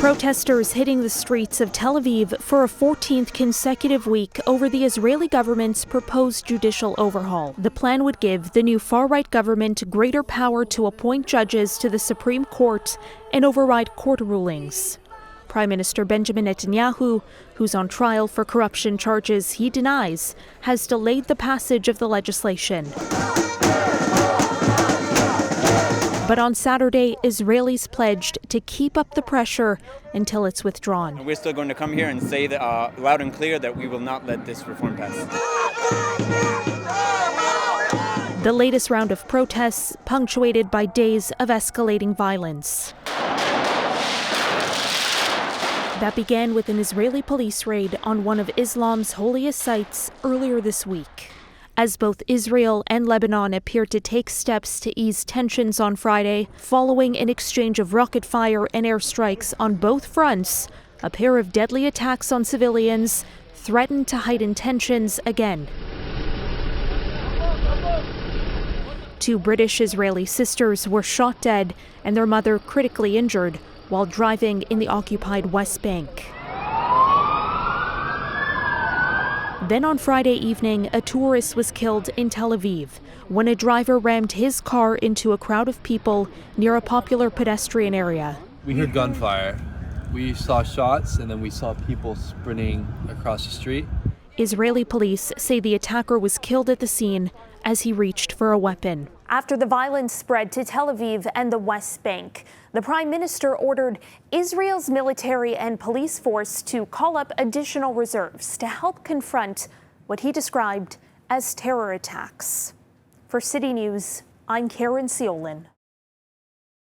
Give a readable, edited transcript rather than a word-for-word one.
Protesters hitting the streets of Tel Aviv for a 14th consecutive week over the Israeli government's proposed judicial overhaul. The plan would give the new far-right government greater power to appoint judges to the Supreme Court and override court rulings. Prime Minister Benjamin Netanyahu, who's on trial for corruption charges he denies, has delayed the passage of the legislation. But on Saturday, Israelis pledged to keep up the pressure until it's withdrawn. We're still going to come here and say that, loud and clear that we will not let this reform pass. The latest round of protests punctuated by days of escalating violence. That began with an Israeli police raid on one of Islam's holiest sites earlier this week. As both Israel and Lebanon appeared to take steps to ease tensions on Friday, following an exchange of rocket fire and airstrikes on both fronts, a pair of deadly attacks on civilians threatened to heighten tensions again. Two British-Israeli sisters were shot dead and their mother critically injured while driving in the occupied West Bank. Then on Friday evening, a tourist was killed in Tel Aviv when a driver rammed his car into a crowd of people near a popular pedestrian area. We heard gunfire. We saw shots, and then we saw people sprinting across the street. Israeli police say the attacker was killed at the scene as he reached for a weapon. After the violence spread to Tel Aviv and the West Bank, the Prime Minister ordered Israel's military and police force to call up additional reserves to help confront what he described as terror attacks. For City News, I'm Caryn Ceolin.